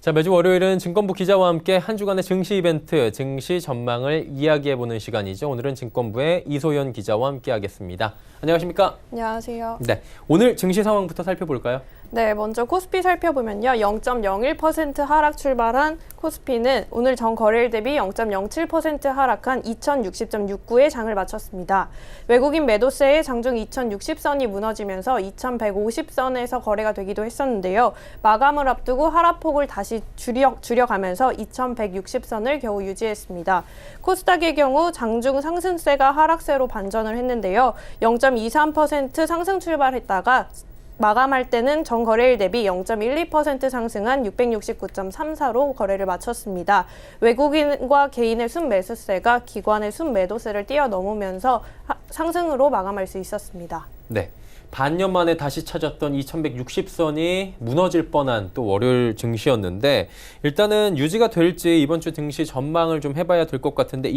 자, 매주 월요일은 증권부 기자와 함께 한 주간의 증시 이벤트, 증시 전망을 이야기해보는 시간이죠. 오늘은 증권부의 이소연 기자와 함께하겠습니다. 안녕하십니까? 안녕하세요. 네, 오늘 증시 상황부터 살펴볼까요? 네, 먼저 코스피 살펴보면요. 0.01% 하락 출발한 코스피는 오늘 전 거래일 대비 0.07% 하락한 2060.69에 장을 마쳤습니다. 외국인 매도세의 장중 2060선이 무너지면서 2150선에서 거래가 되기도 했었는데요. 마감을 앞두고 하락폭을 다시 줄여가면서 2160선을 겨우 유지했습니다. 코스닥의 경우 장중 상승세가 하락세로 반전을 했는데요. 0.23% 상승 출발했다가 마감할 때는 전 거래일 대비 0.12% 상승한 669.34로 거래를 마쳤습니다. 외국인과 개인의 순매수세가 기관의 순매도세를 뛰어넘으면서 상승으로 마감할 수 있었습니다. 네, 반년 만에 다시 찾았던 2160선이 무너질 뻔한 또 월요일 증시였는데 일단은 유지가 될지 이번 주 증시 전망을 좀 해봐야 될 것 같은데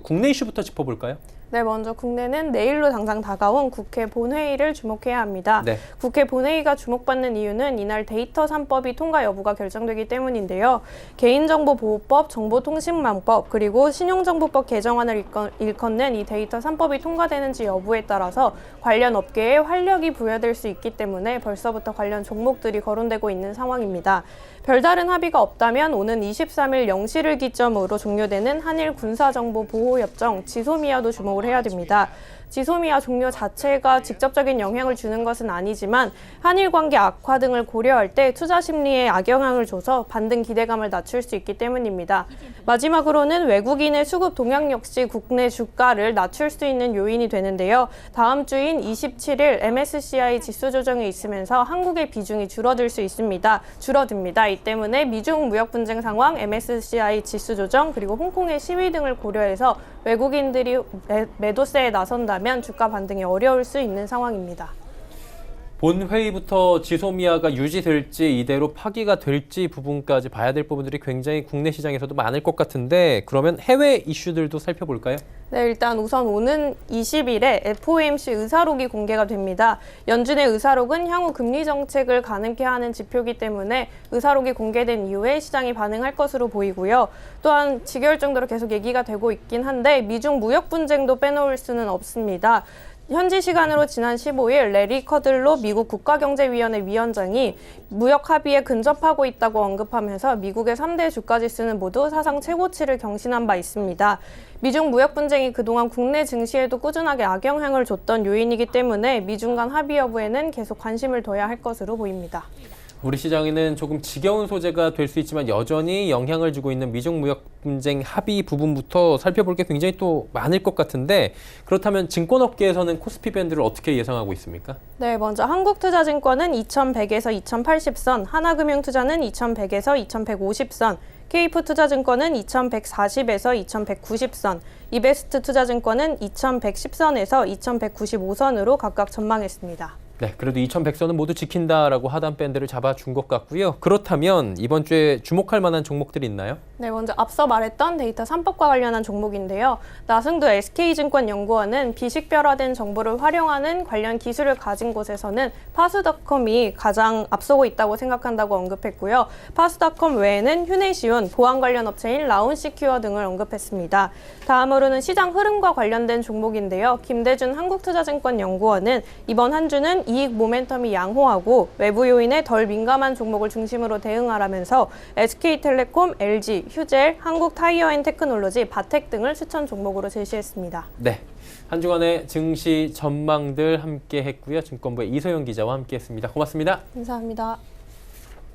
국내 이슈부터 짚어볼까요? 네, 먼저 국내는 내일로 당장 다가온 국회 본회의를 주목해야 합니다. 네. 국회 본회의가 주목받는 이유는 이날 데이터 3법이 통과 여부가 결정되기 때문인데요. 개인정보보호법, 정보통신망법, 그리고 신용정보법 개정안을 일컫는 이 데이터 3법이 통과되는지 여부에 따라서 관련 업계에 활력이 부여될 수 있기 때문에 벌써부터 관련 종목들이 거론되고 있는 상황입니다. 별다른 합의가 없다면 오는 23일 0시를 기점으로 종료되는 한일 군사정보보호협정 지소미아도 주목을 해야 됩니다. 지소미아 종료 자체가 직접적인 영향을 주는 것은 아니지만 한일 관계 악화 등을 고려할 때 투자 심리에 악영향을 줘서 반등 기대감을 낮출 수 있기 때문입니다. 마지막으로는 외국인의 수급 동향 역시 국내 주가를 낮출 수 있는 요인이 되는데요. 다음 주인 27일 MSCI 지수 조정이 있으면서 한국의 비중이 줄어듭니다. 이 때문에 미중 무역 분쟁 상황, MSCI 지수 조정, 그리고 홍콩의 시위 등을 고려해서 외국인들이 매도세에 나선다면 주가 반등이 어려울 수 있는 상황입니다. 본회의부터 지소미아가 유지될지 이대로 파기가 될지 부분까지 봐야 될 부분들이 굉장히 국내 시장에서도 많을 것 같은데 그러면 해외 이슈들도 살펴볼까요? 네, 일단 우선 오는 20일에 FOMC 의사록이 공개가 됩니다. 연준의 의사록은 향후 금리 정책을 가늠케 하는 지표이기 때문에 의사록이 공개된 이후에 시장이 반응할 것으로 보이고요. 또한 지겨울 정도로 계속 얘기가 되고 있긴 한데 미중 무역 분쟁도 빼놓을 수는 없습니다. 현지 시간으로 지난 15일 레리 커들로 미국 국가경제위원회 위원장이 무역 합의에 근접하고 있다고 언급하면서 미국의 3대 주가지수는 모두 사상 최고치를 경신한 바 있습니다. 미중 무역 분쟁이 그동안 국내 증시에도 꾸준하게 악영향을 줬던 요인이기 때문에 미중 간 합의 여부에는 계속 관심을 둬야 할 것으로 보입니다. 우리 시장에는 조금 지겨운 소재가 될 수 있지만 여전히 영향을 주고 있는 미중 무역 분쟁 합의 부분부터 살펴볼 게 굉장히 또 많을 것 같은데 그렇다면 증권업계에서는 코스피 밴드를 어떻게 예상하고 있습니까? 네, 먼저 한국투자증권은 2100에서 2080선, 하나금융투자는 2100에서 2150선, KF투자증권은 2140에서 2190선, 이베스트투자증권은 2110선에서 2195선으로 각각 전망했습니다. 네, 그래도 2100선은 모두 지킨다라고 하단 밴드를 잡아준 것 같고요. 그렇다면 이번 주에 주목할 만한 종목들이 있나요? 네, 먼저 앞서 말했던 데이터 3법과 관련한 종목인데요. 나승도 SK증권연구원은 비식별화된 정보를 활용하는 관련 기술을 가진 곳에서는 파스닷컴이 가장 앞서고 있다고 생각한다고 언급했고요. 파스닷컴 외에는 휴네시온, 보안 관련 업체인 라운시큐어 등을 언급했습니다. 다음으로는 시장 흐름과 관련된 종목인데요. 김대준 한국투자증권연구원은 이번 한 주는 이익 모멘텀이 양호하고 외부 요인에 덜 민감한 종목을 중심으로 대응하라면서 SK텔레콤, LG, 휴젤, 한국타이어앤테크놀로지, 바텍 등을 추천 종목으로 제시했습니다. 네, 한 주간의 증시 전망들 함께 했고요. 증권부의 이소연 기자와 함께 했습니다. 고맙습니다. 감사합니다.